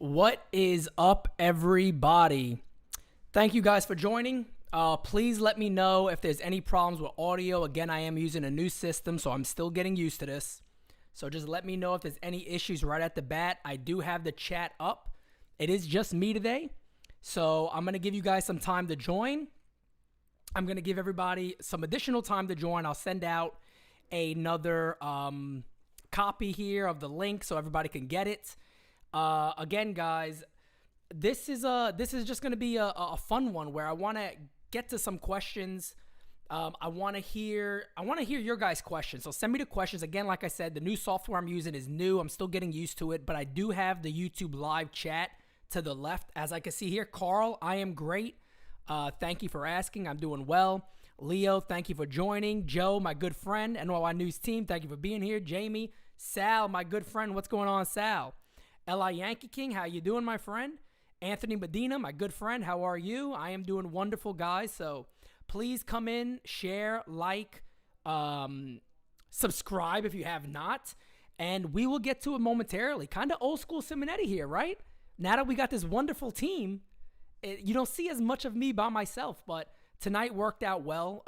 What is up, everybody? Thank you guys for joining. Please let me know if there's any problems with audio. Again, I am using a new system, so I'm still getting used to this. So just let me know if there's any issues right at the bat. I do have the chat up. It is just me today, so I'm going to give you guys some time to join. I'm going to give everybody some additional time to join. I'll send out another copy here of the link so everybody can get it. Again, guys, this is just going to be a fun one where I want to get to some questions. I want to hear your guys' questions. So send me the questions. Again, like I said, the new software I'm using is new. I'm still getting used to it, but I do have the YouTube live chat to the left. As I can see here, Carl, I am great. Thank you for asking. I'm doing well. Leo, thank you for joining. Joe, my good friend, NYY News team, thank you for being here. Jamie, Sal, my good friend, what's going on, Sal? L.I. Yankee King, how you doing, my friend? Anthony Medina, my good friend, how are you? I am doing wonderful, guys. So please come in, share, like, subscribe if you have not, and we will get to it momentarily. Kind of old school Simonetti here, right? Now that we got this wonderful team, you don't see as much of me by myself, but tonight worked out well.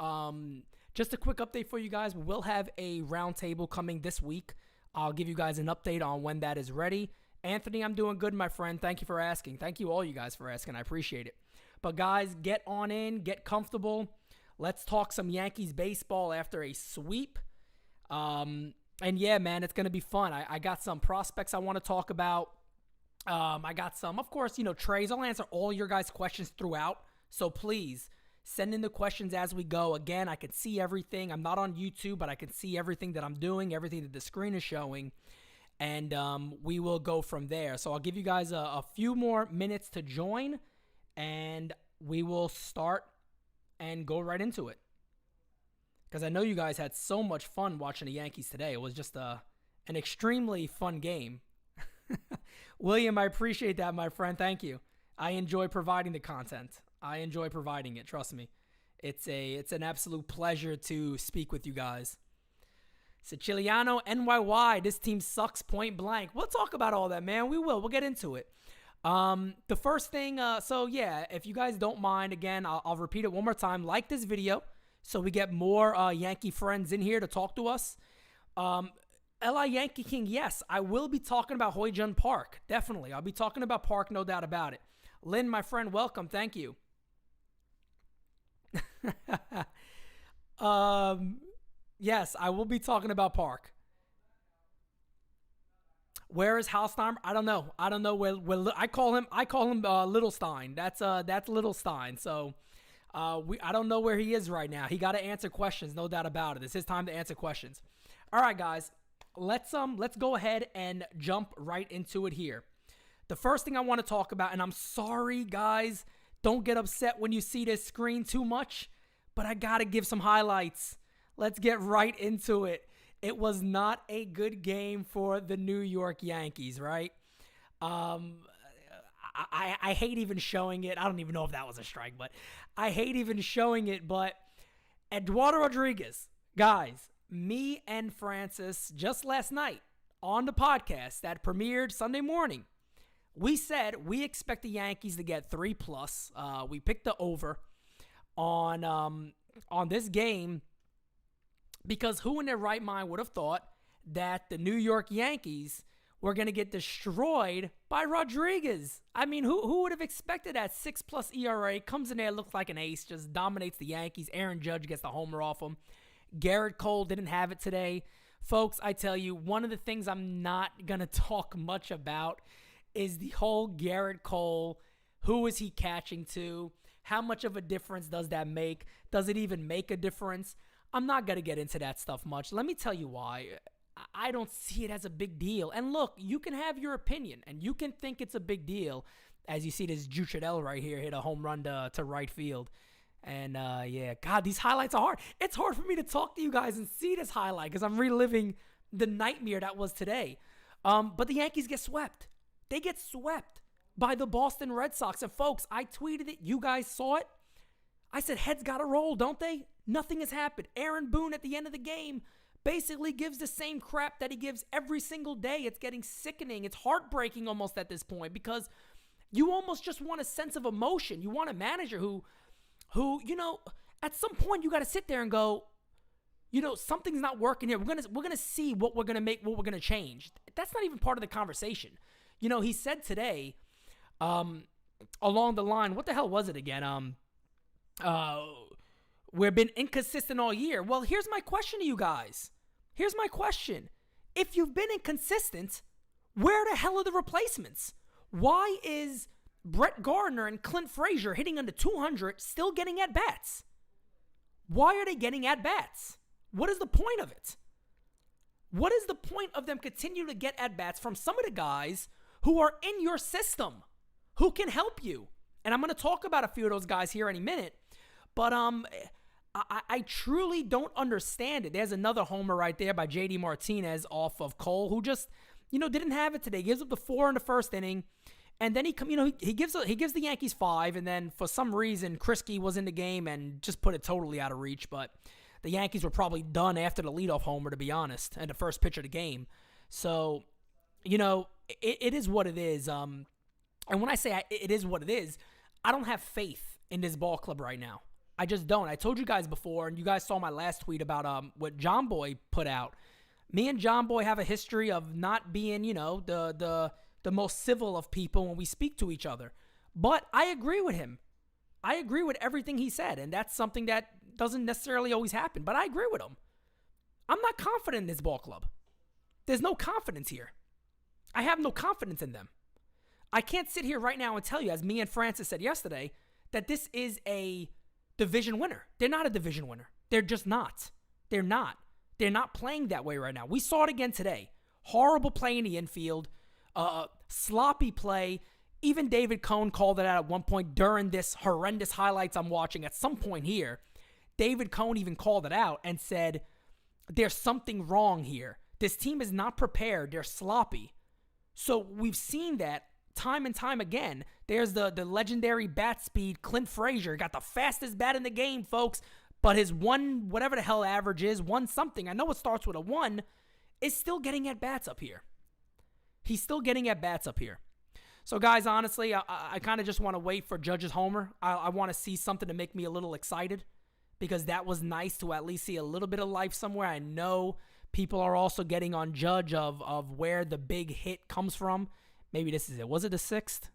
Just a quick update for you guys. We will have a roundtable coming this week. I'll give you guys an update on when that is ready. Anthony, I'm doing good, my friend. Thank you for asking. Thank you all you guys for asking. I appreciate it. But guys, get on in, get comfortable. Let's talk some Yankees baseball after a sweep. And yeah, man, it's going to be fun. I got some prospects I want to talk about. I got some, of course, trades. I'll answer all your guys' questions throughout. So please send in the questions as we go. Again, I can see everything. I'm not on YouTube, but I can see everything that I'm doing, everything that the screen is showing. And we will go from there. So I'll give you guys a few more minutes to join, and we will start and go right into it. Because I know you guys had so much fun watching the Yankees today. It was just an extremely fun game. William, I appreciate that, my friend. Thank you. I enjoy providing the content. I enjoy providing it. Trust me. It's an absolute pleasure to speak with you guys. Siciliano, NYY, this team sucks point blank. We'll talk about all that, man. We will. We'll get into it. The first thing, so yeah, if you guys don't mind, again, I'll repeat it one more time. Like this video so we get more Yankee friends in here to talk to us. L.I. Yankee King, yes, I will be talking about Hoy-Jun Park. Definitely. I'll be talking about Park, no doubt about it. Lynn, my friend, welcome. Thank you. Yes, I will be talking about Park. Where is Halstheimer? I don't know. I don't know where I call him Little Stein. That's Little Stein. So I don't know where he is right now. He got to answer questions, no doubt about it. It's his time to answer questions. All right, guys. Let's go ahead and jump right into it here. The first thing I want to talk about, and I'm sorry, guys, don't get upset when you see this screen too much, but I got to give some highlights. Let's get right into it. It was not a good game for the New York Yankees, right? I hate even showing it. I don't even know if that was a strike, but I hate even showing it. But Eduardo Rodriguez, guys, me and Francis just last night on the podcast that premiered Sunday morning, we said we expect the Yankees to get 3+. We picked the over on this game. Because who in their right mind would have thought that the New York Yankees were going to get destroyed by Rodriguez? I mean, who would have expected that? 6+ ERA, comes in there, looks like an ace, just dominates the Yankees. Aaron Judge gets the homer off him. Garrett Cole didn't have it today. Folks, I tell you, one of the things I'm not going to talk much about is the whole Garrett Cole. Who is he catching to? How much of a difference does that make? Does it even make a difference? I'm not going to get into that stuff much. Let me tell you why. I don't see it as a big deal. And look, you can have your opinion, and you can think it's a big deal. As you see this Juchadel right here hit a home run to right field. And, yeah, God, these highlights are hard. It's hard for me to talk to you guys and see this highlight because I'm reliving the nightmare that was today. But the Yankees get swept. They get swept by the Boston Red Sox. And, folks, I tweeted it. You guys saw it. I said, heads got to roll, don't they? Nothing has happened. Aaron Boone at the end of the game basically gives the same crap that he gives every single day. It's getting sickening. It's heartbreaking almost at this point because you almost just want a sense of emotion. You want a manager who at some point you got to sit there and go, something's not working here. We're gonna see what we're gonna make, what we're gonna change. That's not even part of the conversation. He said today, along the line, what the hell was it again? We've been inconsistent all year. Well, here's my question to you guys. Here's my question. If you've been inconsistent, where the hell are the replacements? Why is Brett Gardner and Clint Frazier hitting under 200 still getting at bats? Why are they getting at bats? What is the point of it? What is the point of them continuing to get at bats from some of the guys who are in your system, who can help you? And I'm going to talk about a few of those guys here any minute. But I truly don't understand it. There's another homer right there by J.D. Martinez off of Cole, who just, didn't have it today. Gives up the 4 in the first inning. And then he gives the Yankees 5, and then for some reason Krisky was in the game and just put it totally out of reach. But the Yankees were probably done after the leadoff homer, to be honest, and the first pitch of the game. So, it is what it is. And when I say it is what it is, I don't have faith in this ball club right now. I just don't. I told you guys before, and you guys saw my last tweet about what John Boy put out. Me and John Boy have a history of not being, the most civil of people when we speak to each other. But I agree with him. I agree with everything he said, and that's something that doesn't necessarily always happen, but I agree with him. I'm not confident in this ball club. There's no confidence here. I have no confidence in them. I can't sit here right now and tell you, as me and Francis said yesterday, that this is a division winner. They're not a division winner. They're just not. They're not. They're not playing that way right now. We saw it again today. Horrible play in the infield. Sloppy play. Even David Cohn called it out at one point during this horrendous highlights I'm watching at some point here. David Cohn even called it out and said, there's something wrong here. This team is not prepared. They're sloppy. So we've seen that time and time again. There's the legendary bat speed. Clint Frazier got the fastest bat in the game, folks. But his one, whatever the hell average is, 1 something, I know it starts with a 1, is still getting at bats up here. He's still getting at bats up here. So, guys, honestly, I kind of just want to wait for Judge's homer. I want to see something to make me a little excited because that was nice to at least see a little bit of life somewhere. I know people are also getting on Judge of where the big hit comes from. Maybe this is it. Was it the 6th?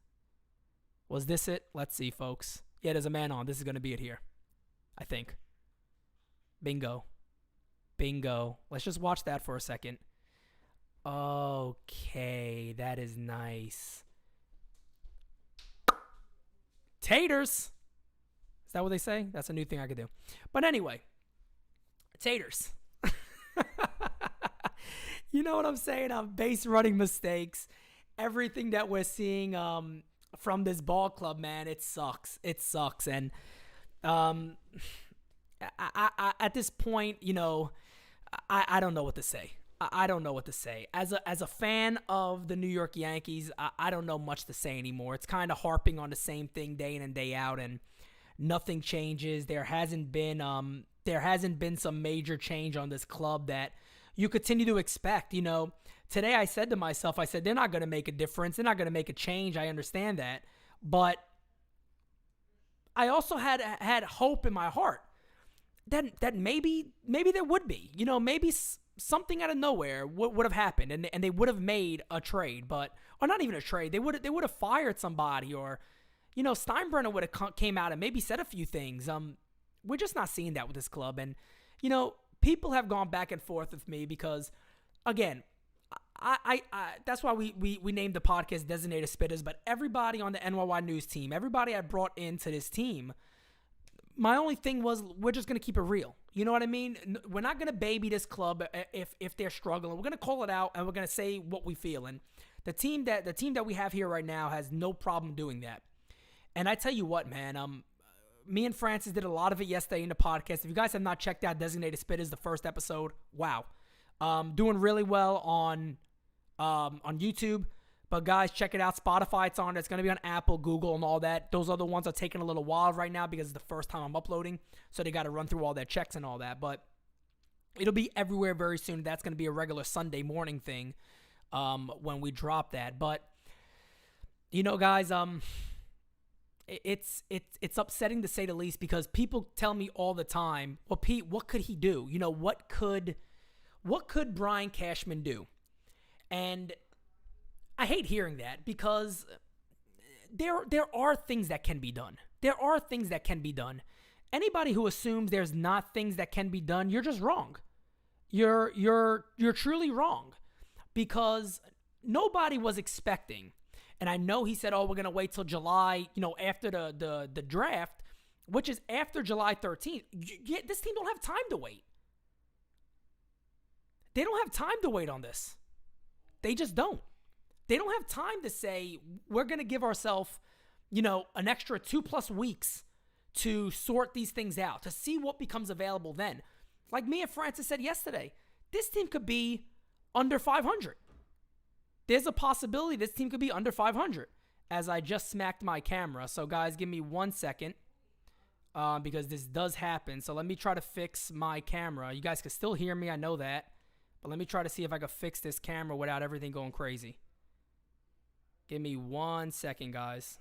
Was this it? Let's see, folks. Yeah, there's a man on. This is going to be it here, I think. Bingo. Bingo. Let's just watch that for a second. Okay, that is nice. Taters. Is that what they say? That's a new thing I could do. But anyway, taters. You know what I'm saying? Base running mistakes. Everything that we're seeing from this ball club, man, it sucks. It sucks. And I at this point, I don't know what to say. I don't know what to say. As a fan of the New York Yankees, I don't know much to say anymore. It's kind of harping on the same thing day in and day out, and nothing changes. There hasn't been some major change on this club that you continue to expect. Today I said to myself, they're not going to make a difference. They're not going to make a change. I understand that, but I also had hope in my heart that maybe there would be. Maybe something out of nowhere would have happened, and they would have made a trade, or not even a trade. They would have fired somebody, or Steinbrenner would have came out and maybe said a few things. We're just not seeing that with this club, and people have gone back and forth with me because, again, I that's why we named the podcast Designated Spitters. But everybody on the NYY News team, everybody I brought into this team, my only thing was we're just going to keep it real. You know what I mean? We're not going to baby this club if they're struggling. We're going to call it out, and we're going to say what we feel. And the team that we have here right now has no problem doing that. And I tell you what, man, me and Francis did a lot of it yesterday in the podcast. If you guys have not checked out Designated Spitters, the first episode, wow. Doing really well on YouTube. But guys, check it out. Spotify, it's on. It's going to be on Apple, Google, and all that. Those other ones are taking a little while right now because it's the first time I'm uploading. So they got to run through all their checks and all that. But It'll be everywhere very soon. That's going to be a regular Sunday morning thing when we drop that. But guys, it's upsetting to say the least because people tell me all the time, well, Pete, what could he do? What could Brian Cashman do? And I hate hearing that because there are things that can be done. There are things that can be done. Anybody who assumes there's not things that can be done, you're just wrong. You're truly wrong because nobody was expecting. And I know he said, "Oh, we're gonna wait till July, after the draft, which is after July 13th." This team don't have time to wait. They don't have time to wait on this. They just don't. They don't have time to say we're gonna give ourselves, an extra 2+ weeks to sort these things out, to see what becomes available then. Like me and Francis said yesterday, this team could be under 500. There's a possibility this team could be under 500 as I just smacked my camera. So, guys, give me 1 second because this does happen. So let me try to fix my camera. You guys can still hear me. I know that. But let me try to see if I can fix this camera without everything going crazy. Give me 1 second, guys.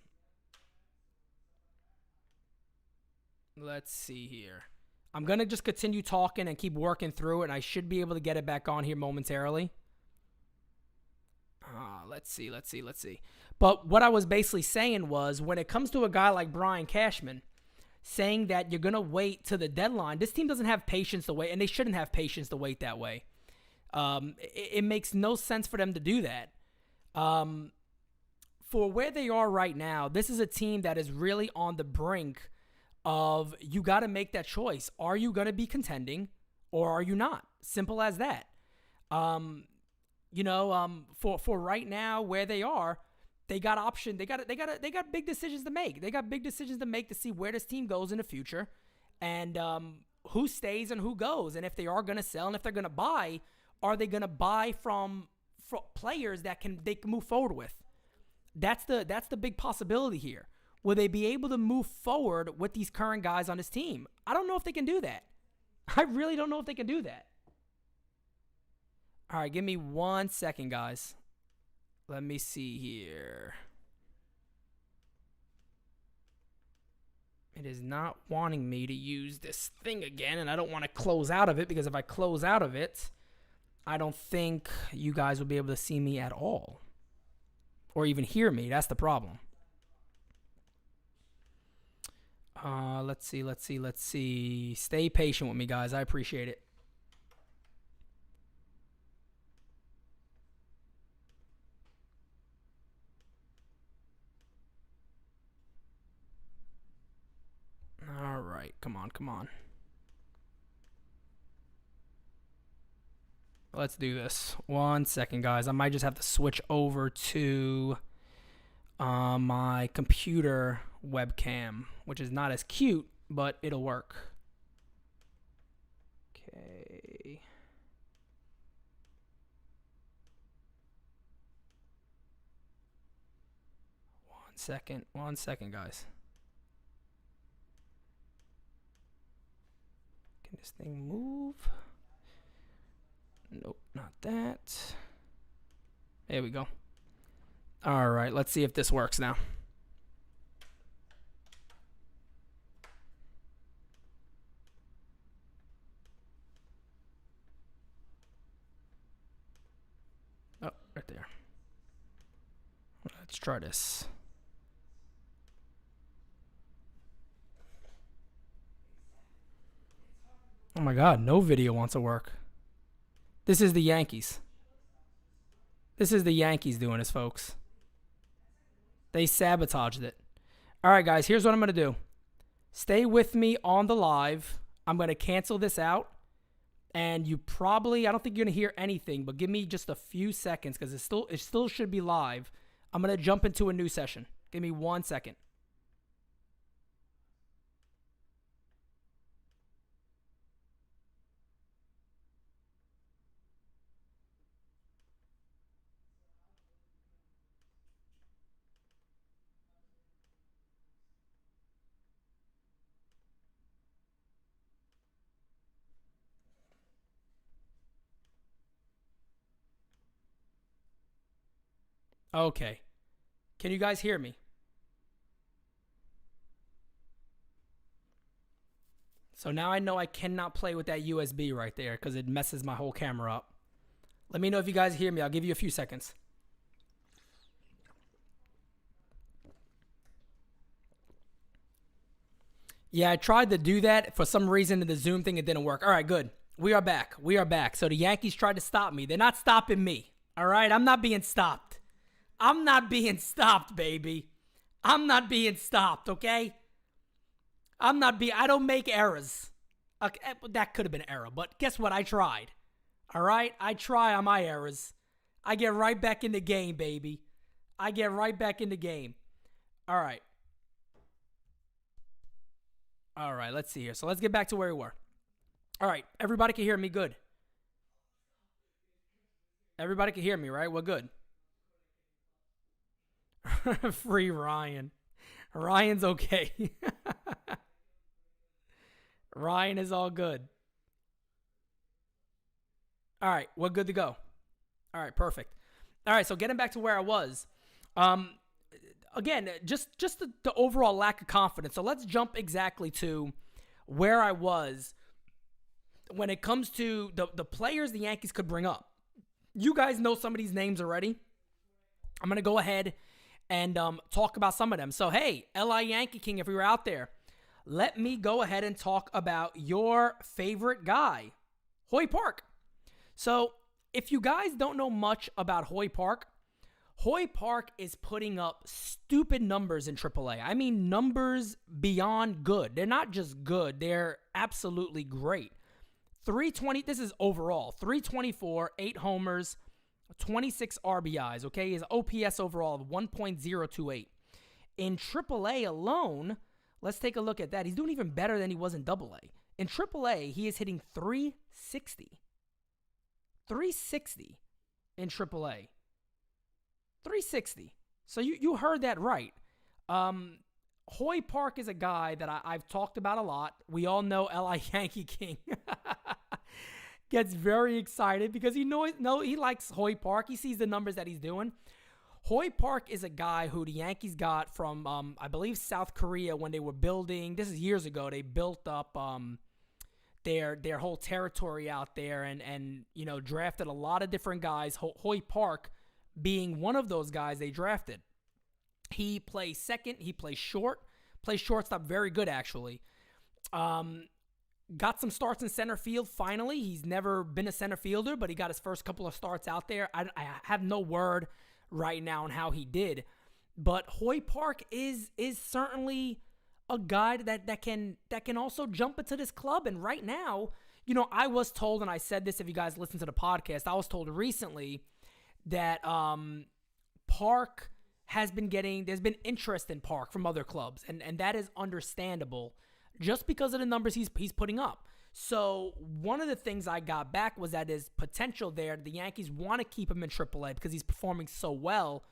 Let's see here. I'm going to just continue talking and keep working through it, and I should be able to get it back on here momentarily. Let's see. But what I was basically saying was when it comes to a guy like Brian Cashman saying that you're going to wait to the deadline, this team doesn't have patience to wait, and they shouldn't have patience to wait that way. It makes no sense for them to do that. For where they are right now, this is a team that is really on the brink of you got to make that choice. Are you going to be contending or are you not? Simple as that. For right now where they are, they got option. They got big decisions to make. They got big decisions to make to see where this team goes in the future and who stays and who goes. And if they are going to sell and if they're going to buy, are they going to buy from players that they can move forward with? That's the big possibility here. Will they be able to move forward with these current guys on this team? I don't know if they can do that. I really don't know if they can do that. All right, give me 1 second, guys. Let me see here. It is not wanting me to use this thing again, and I don't want to close out of it because if I close out of it, I don't think you guys will be able to see me at all or even hear me. That's the problem. Let's see. Stay patient with me, guys. I appreciate it. All right. Come on. Let's do this. 1 second, guys. I might just have to switch over to my computer webcam, which is not as cute, but it'll work. Okay. 1 second, guys. Can this thing move? Nope, not that. There we go. All right, let's see if this works now. Oh, right there. Let's try this. Oh my God, no video wants to work. This is the Yankees. This is the Yankees doing this, folks. They sabotaged it. All right, guys, here's what I'm going to do. Stay with me on the live. I'm going to cancel this out. And I don't think you're going to hear anything, but give me just a few seconds because it still should be live. I'm going to jump into a new session. Give me 1 second. Okay. Can you guys hear me? So now I know I cannot play with that USB right there because it messes my whole camera up. Let me know if you guys hear me. I'll give you a few seconds. Yeah, I tried to do that. For some reason in the Zoom thing, it didn't work. All right, good. We are back. We are back. So the Yankees tried to stop me. They're not stopping me. All right? I'm not being stopped. I'm not being stopped, baby. I'm not being stopped, okay? I don't make errors. Okay, that could have been an error, but guess what? I tried. All right? I try on my errors. I get right back in the game, baby. I get right back in the game. All right. All right, let's see here. So let's get back to where we were. All right, everybody can hear me good. Everybody can hear me, right? We're good. Free Ryan. Ryan's okay. Ryan is all good. All right, we're good to go. All right, perfect. All right, so getting back to where I was. Um, Again, just the overall lack of confidence. So let's jump exactly to where I was when it comes to the players the Yankees could bring up. You guys know some of these names already. I'm going to go ahead and talk about some of them. So, hey, LI Yankee King, if you were out there, let me go ahead and talk about your favorite guy, Hoy Park. So, if you guys don't know much about Hoy Park is putting up stupid numbers in AAA. I mean, numbers beyond good. They're not just good. They're absolutely great. 320, this is overall. 324, 8 homers, 26 RBIs, okay? His OPS overall of 1.028. In AAA alone, let's take a look at that. He's doing even better than he was in AA. In AAA, he is hitting 360. 360 in AAA. 360. So you heard that right. Hoy Park is a guy that I've talked about a lot. We all know LI Yankee King gets very excited because he likes Hoy Park. He sees the numbers that he's doing. Hoy Park is a guy who the Yankees got from, I believe, South Korea when they were building. This is years ago. They built up their whole territory out there and drafted a lot of different guys. Hoy Park being one of those guys they drafted. He plays second. He plays shortstop very good, actually. Got some starts in center field, finally. He's never been a center fielder, but he got his first couple of starts out there. I have no word right now on how he did. But Hoy Park is certainly a guy that can also jump into this club. And right now, I was told, and I said this if you guys listen to the podcast, I was told recently that Park has been there's been interest in Park from other clubs, and that is understandable just because of the numbers he's putting up. So one of the things I got back was that his potential there, the Yankees want to keep him in AAA because he's performing so well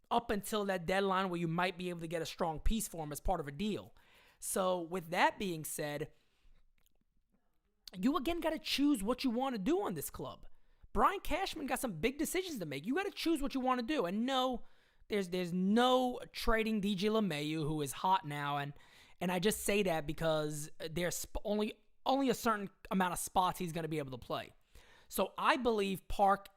up until that deadline where you might be able to get a strong piece for him as part of a deal. So with that being said, you again got to choose what you want to do on this club. Brian Cashman got some big decisions to make. You got to choose what you want to do. And no, there's no trading DJ LeMahieu, who is hot now. And I just say that because there's only a certain amount of spots he's going to be able to play. So I believe Park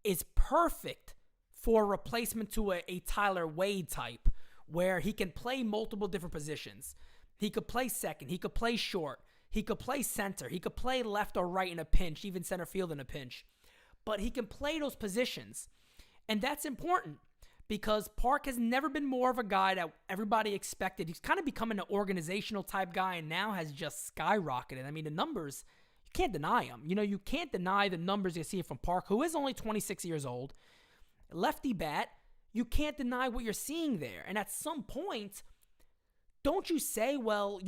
is perfect for a replacement to a Tyler Wade type, where he can play multiple different positions. He could play second. He could play short. He could play center. He could play left or right in a pinch, even center field in a pinch. But he can play those positions. And that's important because Park has never been more of a guy that everybody expected. He's kind of becoming an organizational type guy and now has just skyrocketed. I mean, the numbers, you can't deny them. You can't deny the numbers you see from Park, who is only 26 years old. Lefty bat, you can't deny what you're seeing there. And at some point, don't you say, well,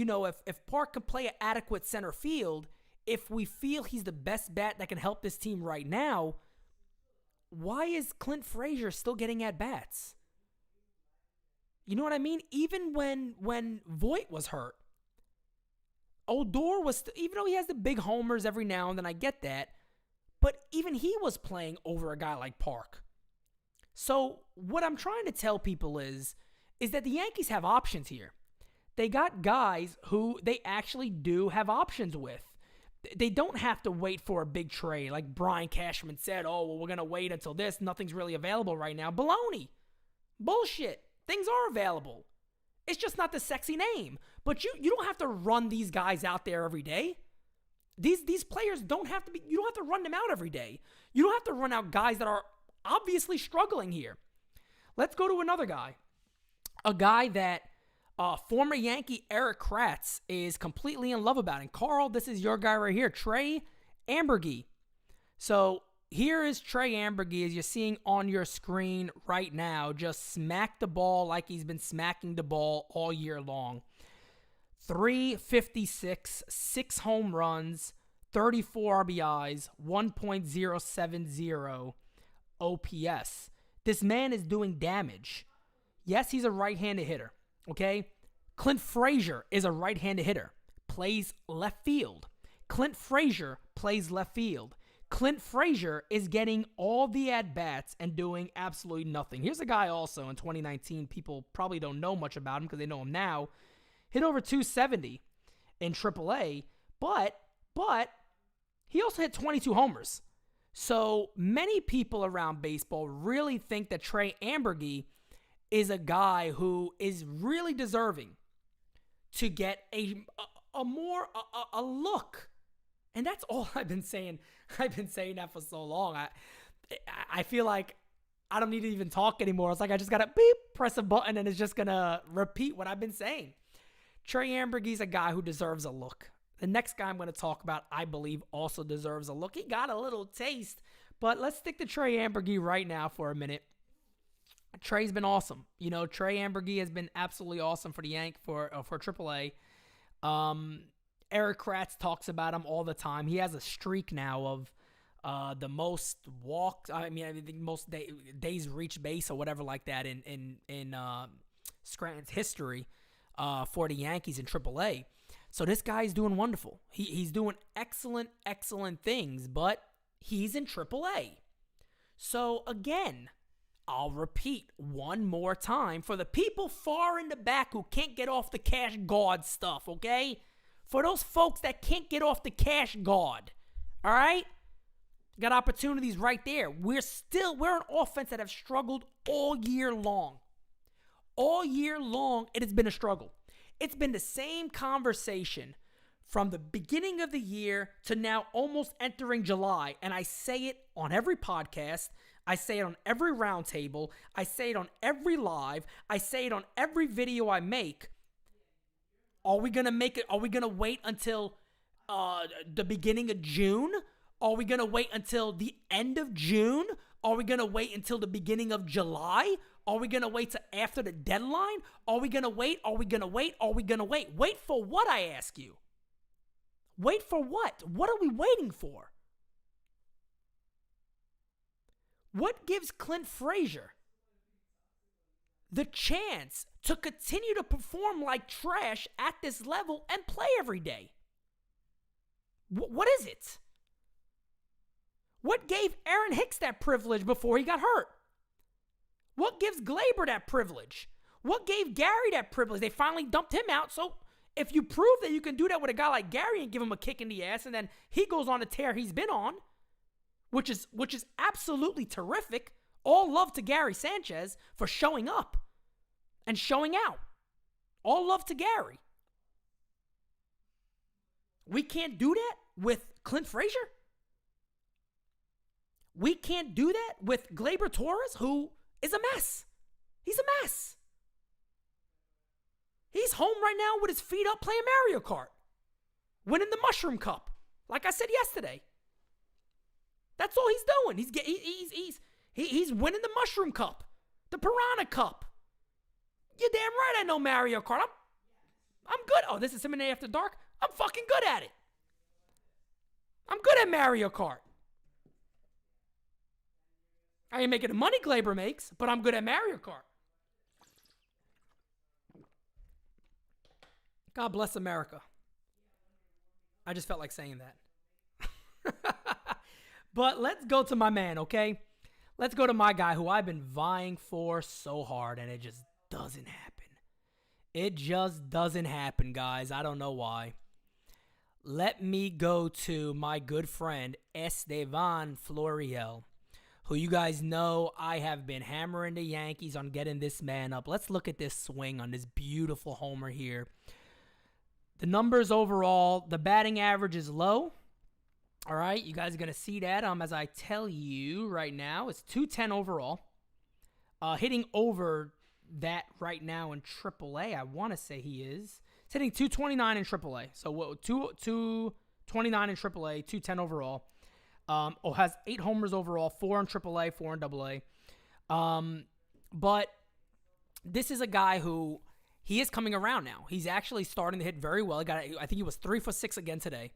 if Park can play an adequate center field, if we feel he's the best bat that can help this team right now, why is Clint Frazier still getting at bats? You know what I mean? Even when Voit was hurt, Odor was, even though he has the big homers every now and then, I get that, but even he was playing over a guy like Park. So what I'm trying to tell people is that the Yankees have options here. They got guys who they actually do have options with. They don't have to wait for a big trade like Brian Cashman said, oh, well, we're going to wait until this. Nothing's really available right now. Baloney. Bullshit. Things are available. It's just not the sexy name. But you don't have to run these guys out there every day. These players don't have to be, you don't have to run them out every day. You don't have to run out guys that are obviously struggling here. Let's go to another guy. A guy that former Yankee Eric Kratz is completely in love about. And Carl, this is your guy right here, Trey Ambergy. So here is Trey Ambergy, as you're seeing on your screen right now, just smack the ball like he's been smacking the ball all year long. 356, 6 home runs, 34 RBIs, 1.070 OPS. This man is doing damage. Yes, he's a right-handed hitter, okay? Clint Frazier is a right-handed hitter, plays left field. Clint Frazier plays left field. Clint Frazier is getting all the at-bats and doing absolutely nothing. Here's a guy also in 2019, people probably don't know much about him because they know him now, hit over 270 in AAA, but he also hit 22 homers. So many people around baseball really think that Trey Ambergy is a guy who is really deserving to get a look. And that's all I've been saying. I've been saying that for so long. I feel like I don't need to even talk anymore. It's like I just got to press a button and it's just going to repeat what I've been saying. Trey Ambergy's a guy who deserves a look. The next guy I'm going to talk about, I believe, also deserves a look. He got a little taste, but let's stick to Trey Ambergy right now for a minute. Trey's been awesome. You know, Trey Ambergy has been absolutely awesome for the Yank for AAA. Eric Kratz talks about him all the time. He has a streak now of the most walks. I think most days reached base or whatever like that in Scranton's history for the Yankees in AAA. So this guy's doing wonderful. He's doing excellent things, but he's in AAA. So again, I'll repeat one more time for the people far in the back who can't get off the cash guard stuff, okay? For those folks that can't get off the cash guard, all right? Got opportunities right there. We're an offense that have struggled all year long. All year long, it has been a struggle. It's been the same conversation from the beginning of the year to now almost entering July. And I say it on every podcast. I say it on every roundtable. I say it on every live. I say it on every video I make. Are we going to make it? Are we going to wait until the beginning of June? Are we going to wait until the end of June? Are we going to wait until the beginning of July? Are we going to wait till after the deadline? Are we going to wait? Are we going to wait? Are we going to wait? Wait for what, I ask you? Wait for what? What are we waiting for? What gives Clint Frazier the chance to continue to perform like trash at this level and play every day? What is it? What gave Aaron Hicks that privilege before he got hurt? What gives Glaber that privilege? What gave Gary that privilege? They finally dumped him out. So if you prove that you can do that with a guy like Gary and give him a kick in the ass, and then he goes on a tear he's been on, which is absolutely terrific. All love to Gary Sanchez for showing up and showing out. All love to Gary. We can't do that with Clint Frazier. We can't do that with Glaber Torres, who is a mess. He's a mess. He's home right now with his feet up playing Mario Kart, winning the Mushroom Cup, like I said yesterday. That's all he's doing. He's winning the Mushroom Cup, the Piranha Cup. You're damn right I know Mario Kart. I'm good. Oh, this is Simonetti After Dark? I'm fucking good at it. I'm good at Mario Kart. I ain't making the money Glaber makes, but I'm good at Mario Kart. God bless America. I just felt like saying that. But let's go to my man, okay? Let's go to my guy who I've been vying for so hard, and it just doesn't happen. It just doesn't happen, guys. I don't know why. Let me go to my good friend Estevan Florial, who you guys know I have been hammering the Yankees on getting this man up. Let's look at this swing on this beautiful homer here. The numbers overall, the batting average is low. All right, you guys are going to see that as I tell you right now. It's 210 overall. Hitting over that right now in AAA, I want to say he is. He's hitting 229 in AAA. So 229 in AAA, 210 overall. Has 8 homers overall, 4 in AAA, 4 in AA. But this is a guy who he is coming around now. He's actually starting to hit very well. I think he was 3 for 6 again today.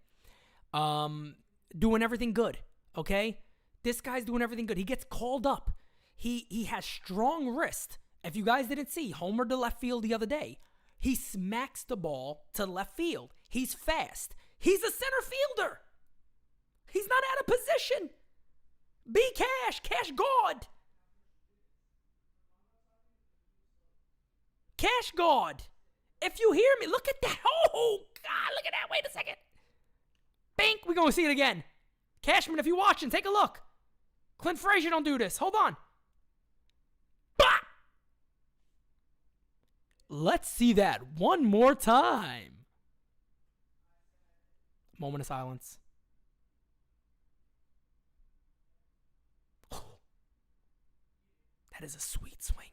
Doing everything good. Okay, this guy's doing everything good. He gets called up. He has strong wrist. If you guys didn't see, homer to left field the other day. He smacks the ball to left field. He's fast. He's a center fielder. He's not out of position. Be Cash God. Cash God. If you hear me, look at that. Oh, God, look at that. Wait a second. Bink, we're going to see it again. Cashman, if you're watching, take a look. Clint Frazier don't do this. Hold on. Bah! Let's see that one more time. Moment of silence. Oh, that is a sweet swing.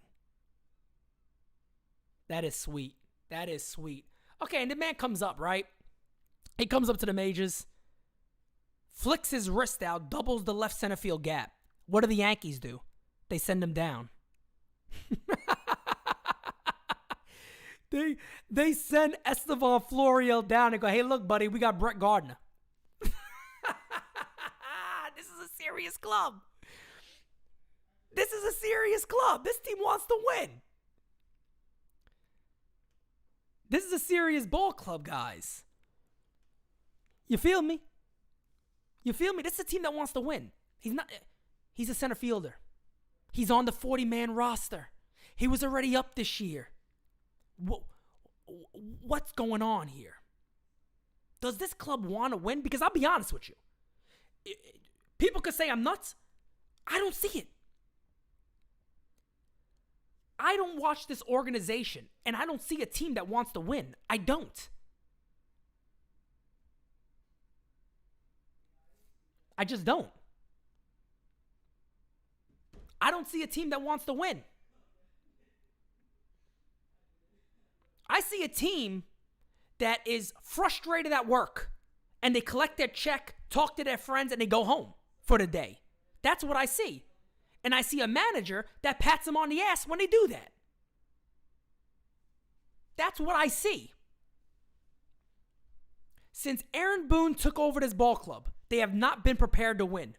That is sweet. That is sweet. Okay, and the man comes up, right? He comes up to the majors, flicks his wrist out, doubles the left center field gap. What do the Yankees do? They send him down. They send Estevan Florial down and go, hey, look, buddy, we got Brett Gardner. This is a serious club. This is a serious club. This team wants to win. This is a serious ball club, guys. You feel me? You feel me? This is a team that wants to win. He's a center fielder. He's on the 40-man roster. He was already up this year. What's going on here? Does this club want to win? Because I'll be honest with you. People could say I'm nuts. I don't see it. I don't watch this organization, and I don't see a team that wants to win. I don't. I just don't. I don't see a team that wants to win. I see a team that is frustrated at work and they collect their check, talk to their friends, and they go home for the day. That's what I see. And I see a manager that pats them on the ass when they do that. That's what I see. Since Aaron Boone took over this ball club, they have not been prepared to win.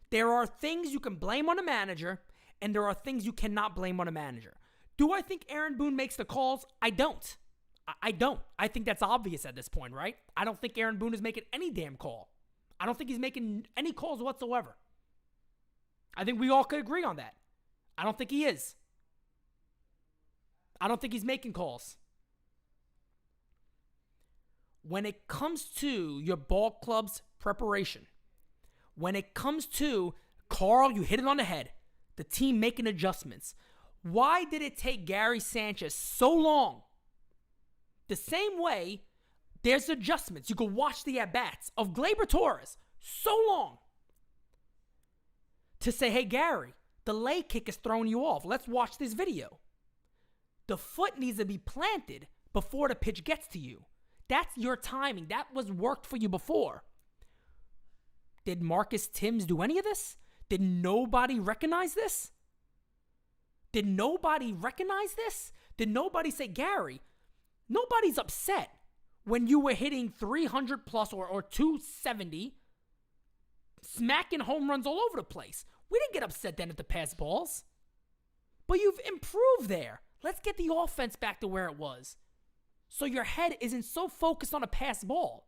There are things you can blame on a manager, and there are things you cannot blame on a manager. Do I think Aaron Boone makes the calls? I don't. I don't. I think that's obvious at this point, right? I don't think Aaron Boone is making any damn call. I don't think he's making any calls whatsoever. I think we all could agree on that. I don't think he is. I don't think he's making calls. When it comes to your ball club's preparation, when it comes to, Carl, you hit it on the head, the team making adjustments, why did it take Gary Sanchez so long? The same way there's adjustments. You can watch the at-bats of Gleyber Torres so long to say, hey, Gary, the leg kick is throwing you off. Let's watch this video. The foot needs to be planted before the pitch gets to you. That's your timing. That was worked for you before. Did Marcus Timms do any of this? Did nobody recognize this? Did nobody recognize this? Did nobody say, Gary, nobody's upset when you were hitting 300 plus or 270, smacking home runs all over the place. We didn't get upset then at the pass balls. But you've improved there. Let's get the offense back to where it was. So your head isn't so focused on a pass ball.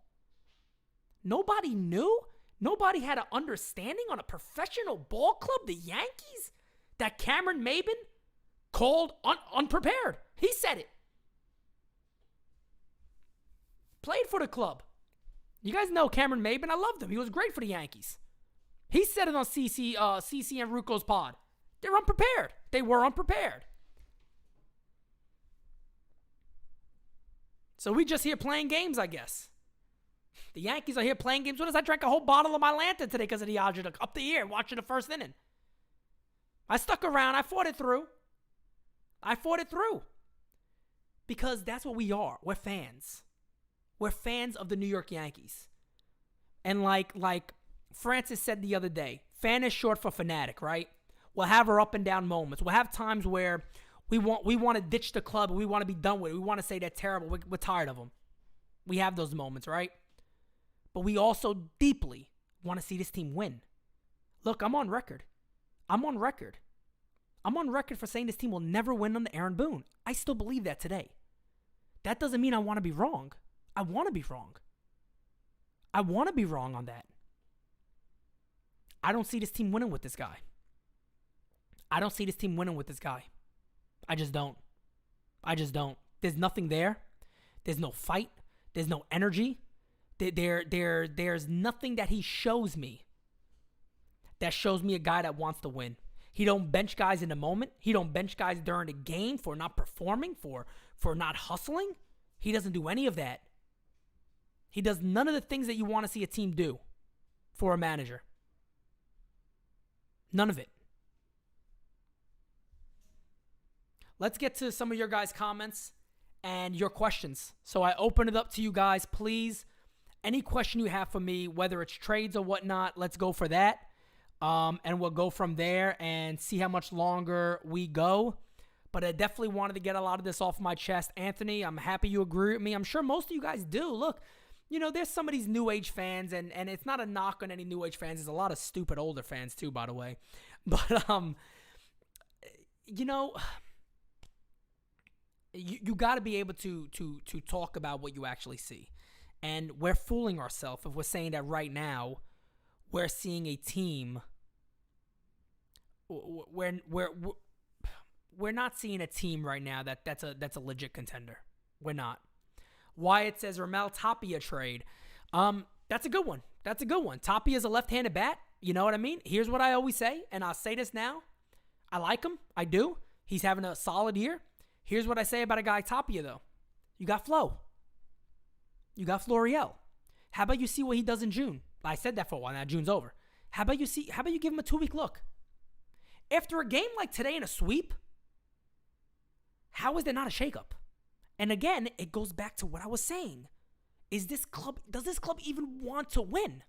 Nobody knew? Nobody had an understanding on a professional ball club, the Yankees, that Cameron Maben called unprepared. He said it. Played for the club. You guys know Cameron Maben. I loved him. He was great for the Yankees. He said it on CC and Ruco's pod. They're unprepared. They were unprepared. So we just here playing games, I guess. The Yankees are here playing games. What is I drank a whole bottle of my Lanta today because of the Dodgers up the air watching the first inning. I stuck around. I fought it through. Because that's what we are. We're fans. We're fans of the New York Yankees. And like Francis said the other day, fan is short for fanatic, right? We'll have our up and down moments. We'll have times where we want to ditch the club. We want to be done with it. We want to say they're terrible. We're tired of them. We have those moments, right? But we also deeply want to see this team win. Look, I'm on record for saying this team will never win under Aaron Boone. I still believe that today. That doesn't mean I want to be wrong. I want to be wrong. I want to be wrong on that. I don't see this team winning with this guy. I just don't. There's nothing there. There's no fight. There's no energy. There's nothing that he shows me that shows me a guy that wants to win. He don't bench guys in the moment. He don't bench guys during the game for not performing, for not hustling. He doesn't do any of that. He does none of the things that you want to see a team do for a manager. None of it. Let's get to some of your guys' comments and your questions. So I open it up to you guys. Please, any question you have for me, whether it's trades or whatnot, let's go for that. And we'll go from there and see how much longer we go. But I definitely wanted to get a lot of this off my chest. Anthony, I'm happy you agree with me. I'm sure most of you guys do. Look, there's some of these New Age fans, and it's not a knock on any New Age fans. There's a lot of stupid older fans too, by the way. But, you got to be able to talk about what you actually see. And we're fooling ourselves if we're saying that right now we're seeing a team. We're not seeing a team right now that's a legit contender. We're not. Wyatt says Ramel Tapia trade. That's a good one. Tapia is a left-handed bat. You know what I mean? Here's what I always say, and I'll say this now. I like him. I do. He's having a solid year. Here's what I say about a guy like Tapia, though. You got Flo. You got Florial. How about you see what he does in June? I said that for a while. Now June's over. How about you give him a 2-week look? After a game like today in a sweep, how is there not a shakeup? And again, it goes back to what I was saying. Does this club even want to win?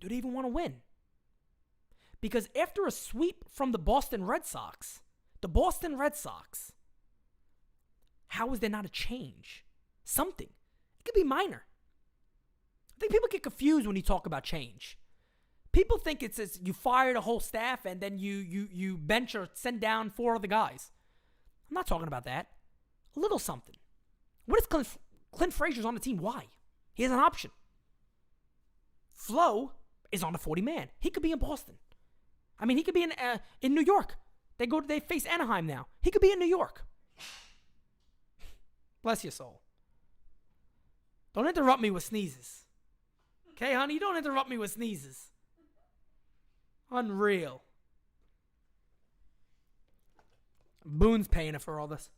Do they even want to win? Because after a sweep from the Boston Red Sox, how is there not a change? Something. It could be minor. I think people get confused when you talk about change. People think it's you fire the whole staff and then you bench or send down 4 other guys. I'm not talking about that. A little something. What is Clint Frazier's on the team? Why? He has an option. Flo is on the 40-man. He could be in Boston. I mean, he could be in New York. They face Anaheim now. He could be in New York. Bless your soul. Don't interrupt me with sneezes. Okay, honey? Don't interrupt me with sneezes. Unreal. Boone's paying for all this.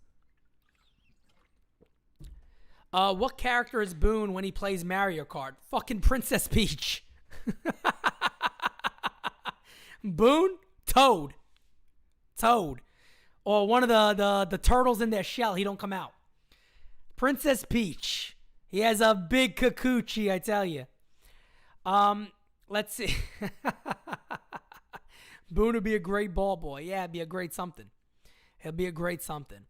What character is Boone when he plays Mario Kart? Fucking Princess Peach. Boone? Toad. Or one of the turtles in their shell. He don't come out. Princess Peach. He has a big kikuchi, I tell you. Let's see. Boone would be a great ball boy. Yeah, it'd be a great something. He'll be a great something.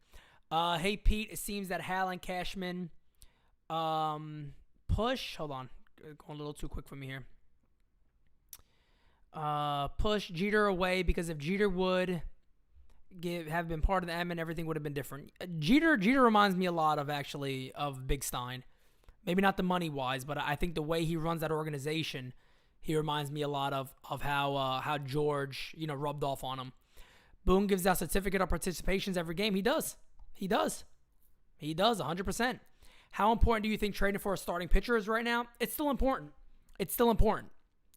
Hey, Pete, it seems that Hal and Cashman push. Hold on. Going a little too quick for me here. Push Jeter away because if Jeter would have been part of the M and everything would have been different. Jeter reminds me a lot of Big Stein. Maybe not the money wise, but I think the way he runs that organization, he reminds me a lot of how George, rubbed off on him. Boone gives out certificate of participations every game. He does. He does. He does, 100%. How important do you think trading for a starting pitcher is right now? It's still important. It's still important.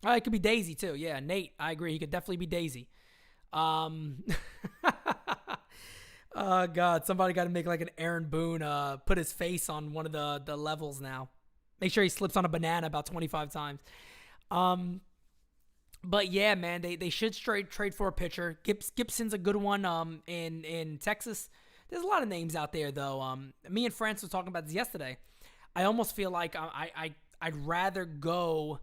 It could be Daisy, too. Yeah, Nate, I agree. He could definitely be Daisy. Oh, God. Somebody got to make like an Aaron Boone put his face on one of the levels now. Make sure he slips on a banana about 25 times. But, yeah, man, they should trade for a pitcher. Gibson's a good one in Texas. There's a lot of names out there, though. Me and France was talking about this yesterday. I almost feel like I'd rather go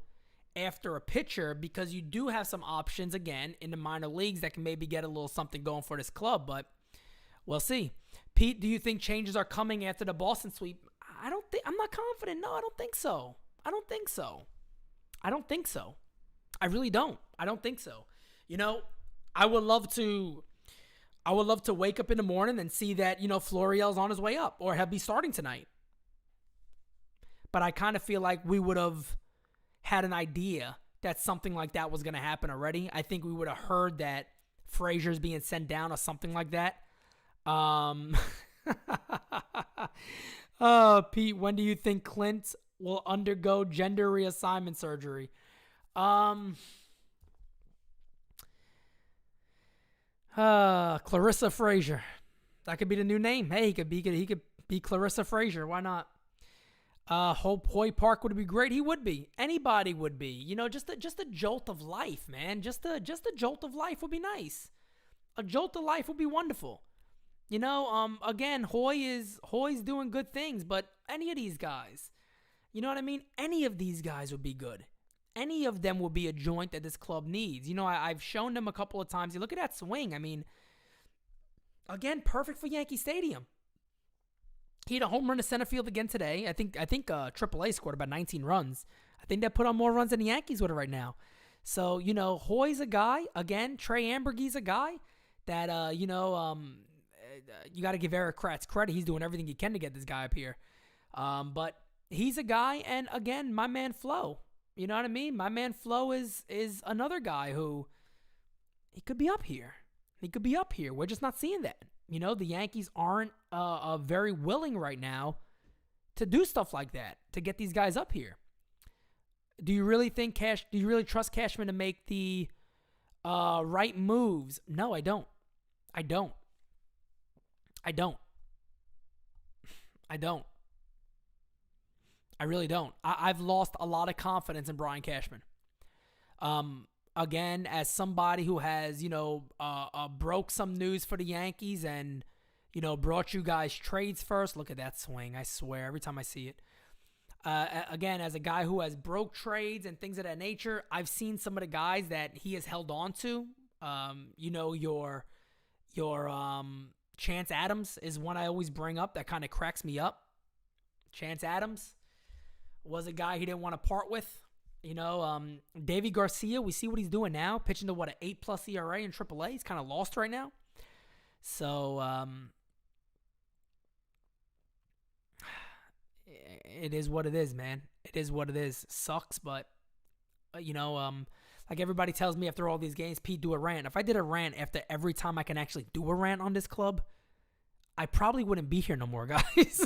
after a pitcher because you do have some options, again, in the minor leagues that can maybe get a little something going for this club, but we'll see. Pete, do you think changes are coming after the Boston sweep? I'm not confident. No, I don't think so. I really don't. I don't think so. I would love to wake up in the morning and see that, Florial's on his way up or he'll be starting tonight. But I kind of feel like we would have had an idea that something like that was going to happen already. I think we would have heard that Frazier's being sent down or something like that. Pete, when do you think Clint will undergo gender reassignment surgery? Clarissa Frazier. That could be the new name. Hey, he could be Clarissa Frazier. Why not? Hoy Park would be great. He would be. Anybody would be. Just a jolt of life, man. Just a jolt of life would be nice. A jolt of life would be wonderful. Again, Hoy's doing good things, but any of these guys, you know what I mean? Any of these guys would be good. Any of them would be a joint that this club needs. I've shown them a couple of times. You look at that swing. I mean, again, perfect for Yankee Stadium. He had a home run to center field again today. I think AAA scored about 19 runs. I think they put on more runs than the Yankees would right now. So, Hoy's a guy. Again, Trey Ambergy's a guy that, you got to give Eric Kratz credit. He's doing everything he can to get this guy up here. But he's a guy. And, again, my man Flo. You know what I mean? My man Flo is another guy who he could be up here. We're just not seeing that. The Yankees aren't very willing right now to do stuff like that, to get these guys up here. Do you really trust Cashman to make the right moves? No, I don't. I really don't. I've lost a lot of confidence in Brian Cashman. Again, as somebody who has, broke some news for the Yankees and, brought you guys trades first. Look at that swing. I swear, every time I see it. Again, as a guy who has broke trades and things of that nature, I've seen some of the guys that he has held on to. Your Chance Adams is one I always bring up that kind of cracks me up. Chance Adams was a guy he didn't want to part with. Davy Garcia, we see what he's doing now, pitching to an 8+ ERA in AAA. He's kind of lost right now. So, it is what it is, man. It is what it is. Sucks, but, like everybody tells me after all these games, Pete, do a rant. If I did a rant after every time I can actually do a rant on this club, I probably wouldn't be here no more, guys.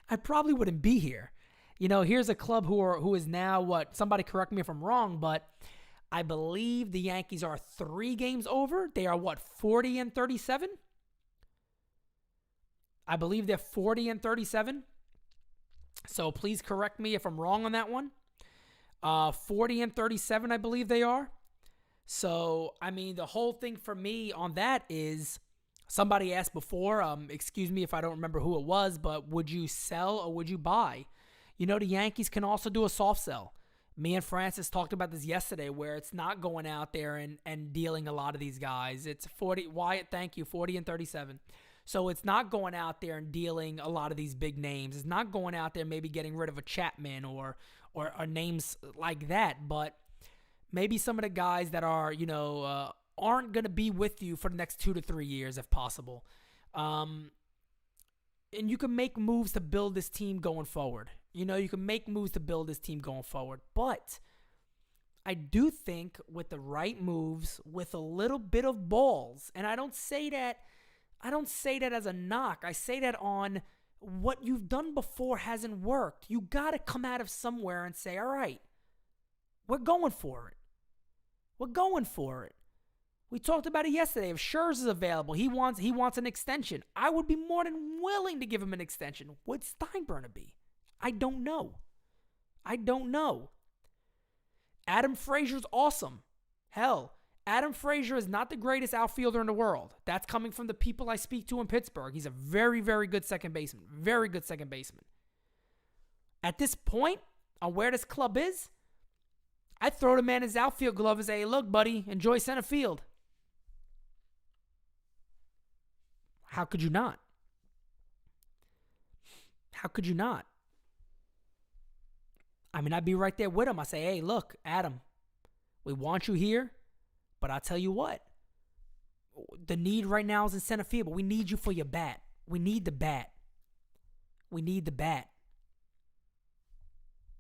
I probably wouldn't be here. Here's a club who is now somebody correct me if I'm wrong, but I believe the Yankees are 3 games over. They are 40-37? I believe they're 40-37. So please correct me if I'm wrong on that one. 40-37, I believe they are. So, I mean, the whole thing for me on that is somebody asked before, excuse me if I don't remember who it was, but would you sell or would you buy? The Yankees can also do a soft sell. Me and Francis talked about this yesterday where it's not going out there and dealing a lot of these guys. It's 40, Wyatt, thank you, 40-37. So it's not going out there and dealing a lot of these big names. It's not going out there maybe getting rid of a Chapman or names like that. But maybe some of the guys that are, aren't going to be with you for the next 2 to 3 years if possible. And you can make moves to build this team going forward. You can make moves to build this team going forward. But I do think with the right moves, with a little bit of balls, and I don't say that as a knock. I say that on what you've done before hasn't worked. You got to come out of somewhere and say, all right, we're going for it. We're going for it. We talked about it yesterday. If Scherzer's available, he wants an extension. I would be more than willing to give him an extension. Would Steinbrenner be? I don't know. Adam Frazier's awesome. Hell, Adam Frazier is not the greatest outfielder in the world. That's coming from the people I speak to in Pittsburgh. He's a very, very good second baseman. Very good second baseman. At this point, on where this club is, I'd throw the man his outfield glove and say, hey, look, buddy, enjoy center field. How could you not? How could you not? I mean, I'd be right there with him. I say, hey, look, Adam, we want you here, but I'll tell you what. The need right now is in center field, but we need you for your bat. We need the bat.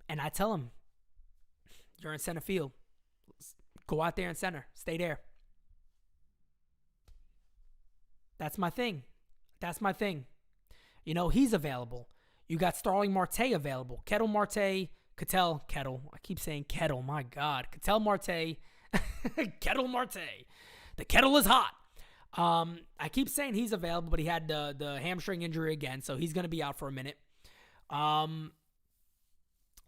And I tell him, you're in center field. Go out there in center. Stay there. That's my thing. He's available. You got Starling Marte available. Ketel Marte. I keep saying Kettle. My God. Ketel Marte. Ketel Marte. The kettle is hot. I keep saying he's available, but he had the hamstring injury again, so he's going to be out for a minute.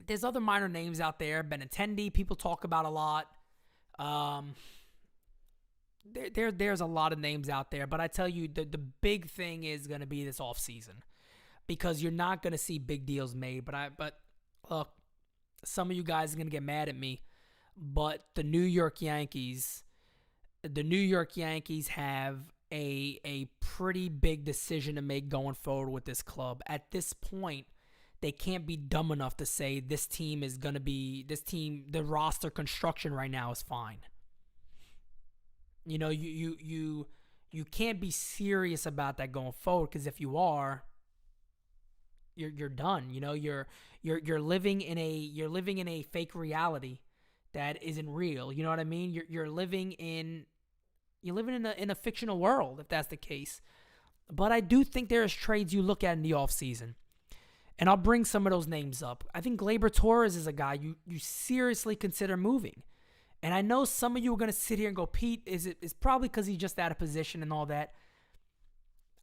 There's other minor names out there. Benintendi, people talk about a lot. There's a lot of names out there, but I tell you, the big thing is going to be this offseason because you're not going to see big deals made. But look, some of you guys are going to get mad at me, but the New York Yankees have a pretty big decision to make going forward with this club. At this point, they can't be dumb enough to say the roster construction right now is fine. You can't be serious about that going forward, because if you are, you're done. You're living in a fake reality that isn't real. You know what I mean? You're living in a fictional world, if that's the case. But I do think there's trades you look at in the offseason. And I'll bring some of those names up. I think Gleyber Torres is a guy you seriously consider moving. And I know some of you are going to sit here and go, Pete, it's probably because he's just out of position and all that.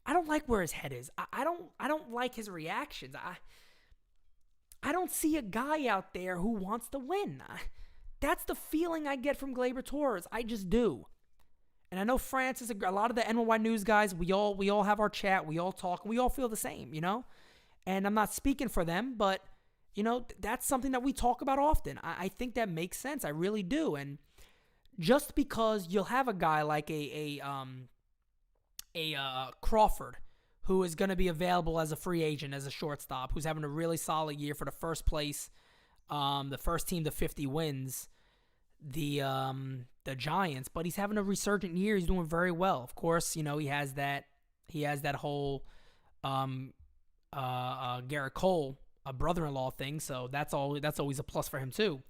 I don't like where his head is. I don't like his reactions. I don't see a guy out there who wants to win. That's the feeling I get from Gleyber Torres. I just do. And I know Francis, a lot of the NY News guys, we all have our chat. We all talk. We all feel the same, And I'm not speaking for them, but that's something that we talk about often. I think that makes sense. I really do. And just because you'll have a guy like a Crawford, who is going to be available as a free agent, as a shortstop, who's having a really solid year for the first place, the first team to 50 wins, the Giants, but he's having a resurgent year. He's doing very well. Of course, he has that whole Garrett Cole, a brother-in-law thing, so that's always a plus for him too.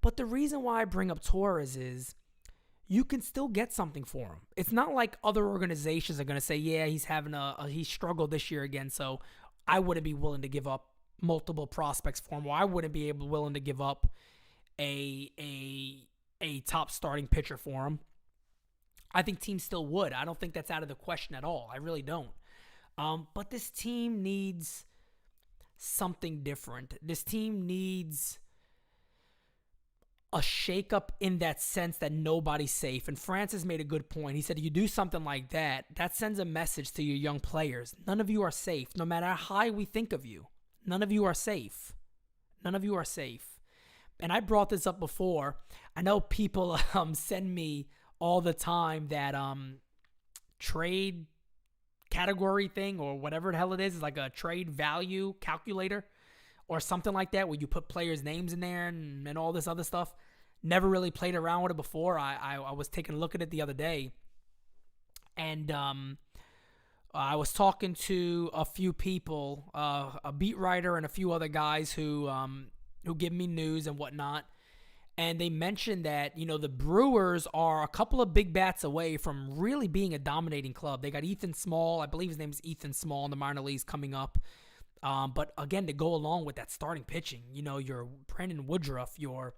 But the reason why I bring up Torres is you can still get something for him. It's not like other organizations are going to say, yeah, he struggled this year again, so I wouldn't be willing to give up multiple prospects for him, or I wouldn't be willing to give up a top starting pitcher for him. I think teams still would. I don't think that's out of the question at all. I really don't. But this team needs something different. This team needs a shakeup in that sense that nobody's safe. And Francis made a good point. He said, you do something like that, that sends a message to your young players. None of you are safe. No matter how high we think of you, none of you are safe. None of you are safe. And I brought this up before. I know people send me all the time that trade category thing, or whatever the hell it is like a trade value calculator or something like that, where you put players' names in there and all this other stuff. Never really played around with it before. I was taking a look at it the other day, and I was talking to a few people, a beat writer and a few other guys who give me news and whatnot, and they mentioned that the Brewers are a couple of big bats away from really being a dominating club. They got Ethan Small, I believe his name is Ethan Small, in the minor leagues coming up. But again, to go along with that starting pitching, your Brandon Woodruff, your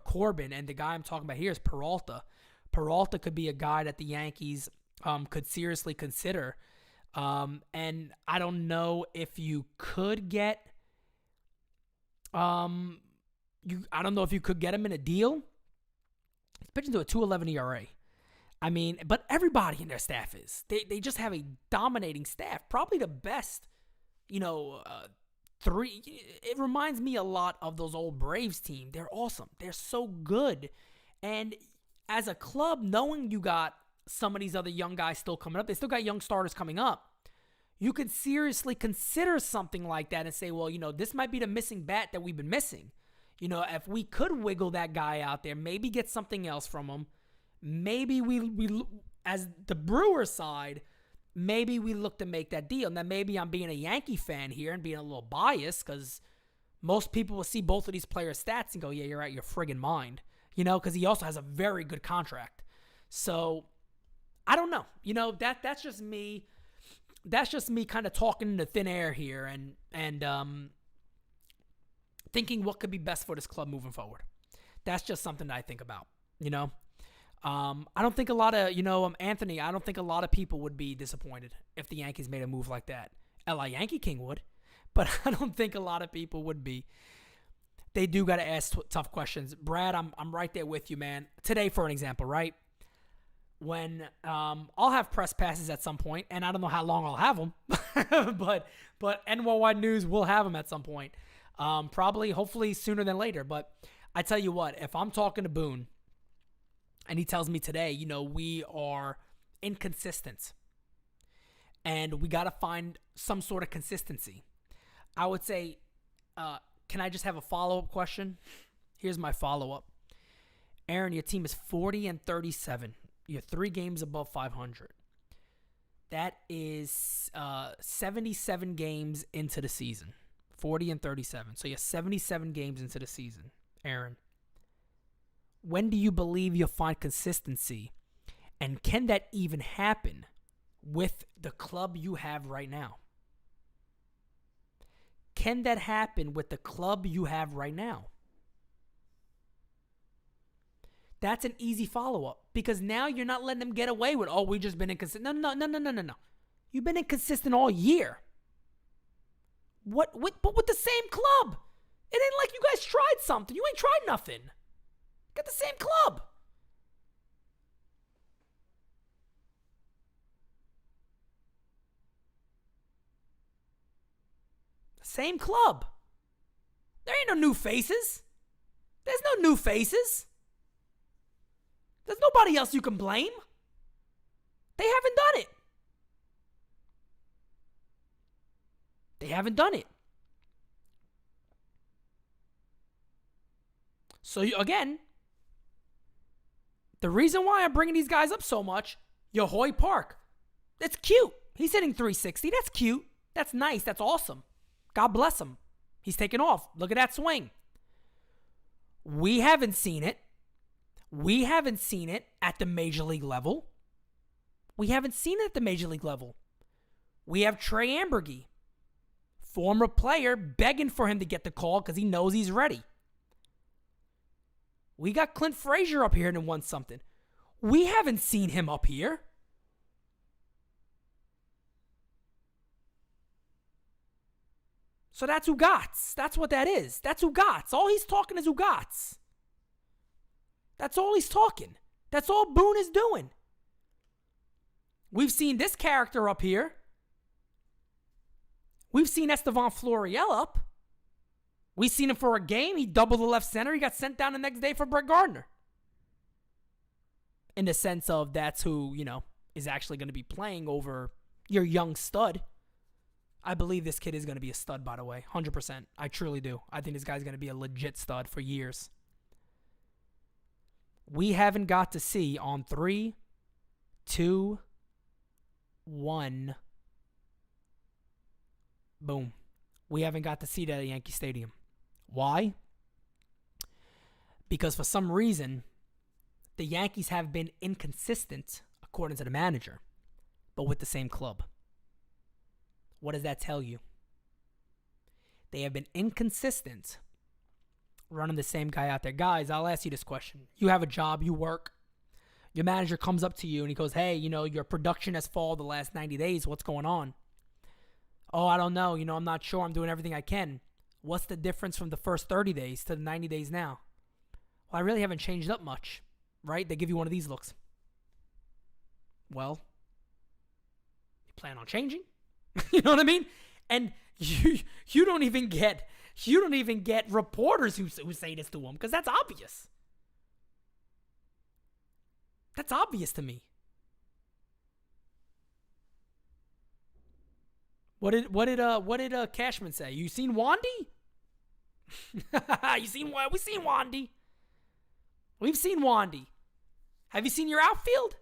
Corbin, and the guy I'm talking about here is Peralta. Peralta could be a guy that the Yankees could seriously consider. And I don't know if you could get I don't know if you could get him in a deal. He's pitching to a 2.11 ERA. I mean, but everybody in their staff is. They just have a dominating staff, probably the best. Three. It reminds me a lot of those old Braves team. They're awesome. They're so good. And as a club, knowing you got some of these other young guys still coming up, they still got young starters coming up, you could seriously consider something like that and say, well, this might be the missing bat that we've been missing. If we could wiggle that guy out there, maybe get something else from him, maybe we as the Brewers side, maybe we look to make that deal. Now, maybe I'm being a Yankee fan here and being a little biased because most people will see both of these players' stats and go, yeah, you're out your friggin' mind, because he also has a very good contract. So, I don't know. That's just me. That's just me kind of talking into thin air here and thinking what could be best for this club moving forward. That's just something that I think about, I don't think a lot of, Anthony, I don't think a lot of people would be disappointed if the Yankees made a move like that. L.A. Yankee King would, but I don't think a lot of people would be. They do got to ask tough questions. Brad, I'm right there with you, man. Today, for an example, right? When I'll have press passes at some point, and I don't know how long I'll have them, but NYY News will have them at some point. Probably, hopefully sooner than later. But I tell you what, if I'm talking to Boone, and he tells me today, we are inconsistent, and we got to find some sort of consistency, I would say, can I just have a follow-up question? Here's my follow-up. Aaron, your team is 40-37. You're 3 games above 500. That is 77 games into the season. 40-37. So you're 77 games into the season. Aaron, when do you believe you'll find consistency? And can that even happen with the club you have right now? Can that happen with the club you have right now? That's an easy follow-up because now you're not letting them get away with, we just been inconsistent. No. You've been inconsistent all year. But with the same club. It ain't like you guys tried something. You ain't tried nothing. Got the same club. Same club. There ain't no new faces. There's no new faces. There's nobody else you can blame. They haven't done it. They haven't done it. So, again, the reason why I'm bringing these guys up so much, Yohoy Park. It's cute. He's hitting 360. That's cute. That's nice. That's awesome. God bless him. He's taking off. Look at that swing. We haven't seen it. We haven't seen it at the major league level. We haven't seen it at the major league level. We have Trey Ambergy, former player, begging for him to get the call because he knows he's ready. We got Clint Frazier up here and won something. We haven't seen him up here. So that's Ugats. That's what that is. That's Ugats. All he's talking is Ugats. That's all he's talking. That's all Boone is doing. We've seen this character up here. We've seen Estevan Florial up. We've seen him for a game. He doubled the left center. He got sent down the next day for Brett Gardner. In the sense of that's who, is actually going to be playing over your young stud. I believe this kid is going to be a stud, by the way. 100%. I truly do. I think this guy's going to be a legit stud for years. We haven't got to see on 3, 2, 1 Boom. We haven't got the seat at Yankee Stadium. Why? Because for some reason, the Yankees have been inconsistent, according to the manager, but with the same club. What does that tell you? They have been inconsistent running the same guy out there. Guys, I'll ask you this question. You have a job, you work. Your manager comes up to you and he goes, hey, your production has fallen the last 90 days. What's going on? Oh, I don't know. I'm not sure. I'm doing everything I can. What's the difference from the first 30 days to the 90 days now? Well, I really haven't changed up much, right? They give you one of these looks. Well, you plan on changing? You know what I mean? And you don't even get reporters who say this to them, because that's obvious. That's obvious to me. What did Cashman say? You seen Wandy? We seen Wandy. We've seen Wandy. Have you seen your outfield?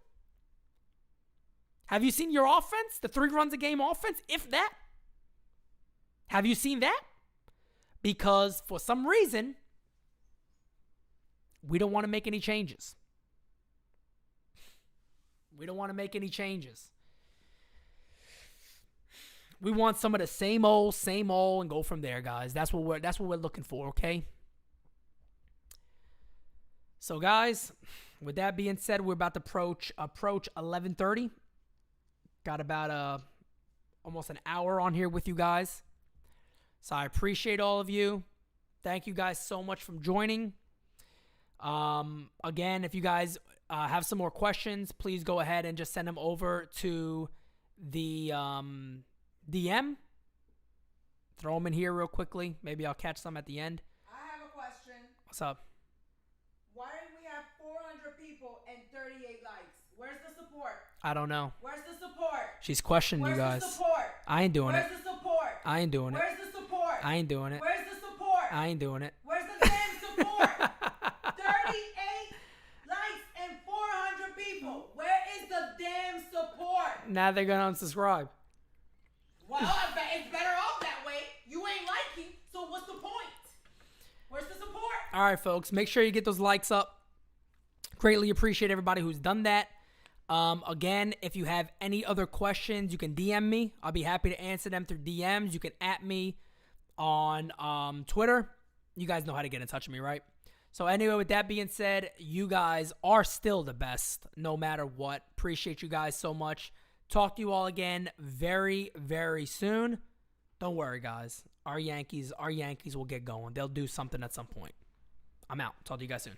Have you seen your offense? The 3 runs a game offense, if that. Have you seen that? Because for some reason, we don't want to make any changes. We don't want to make any changes. We want some of the same old, and go from there, guys. That's what we're looking for, okay? So, guys, with that being said, we're about to approach 11:30. Got about almost an hour on here with you guys. So I appreciate all of you. Thank you guys so much for joining. Again, if you guys have some more questions, please go ahead and just send them over to the DM. Throw them in here real quickly. Maybe I'll catch some at the end. I have a question. What's up? Why do we have 400 people and 38 likes? Where's the support? I don't know. Where's the support? She's questioning you guys. Where's the support? I ain't doing it. Where's the support? I ain't doing it. Where's the support? I ain't doing it. Where's the support? I ain't doing it. Where's the damn support? 38 likes and 400 people. Where is the damn support? Now they're going to unsubscribe. Well, it's better off that way. You ain't liking, so what's the point? Where's the support? All right, folks. Make sure you get those likes up. Greatly appreciate everybody who's done that. Again, if you have any other questions, you can DM me. I'll be happy to answer them through DMs. You can @ me on Twitter. You guys know how to get in touch with me, right? So anyway, with that being said, you guys are still the best no matter what. Appreciate you guys so much. Talk to you all again very, very soon. Don't worry, guys. Our Yankees will get going. They'll do something at some point. I'm out. Talk to you guys soon.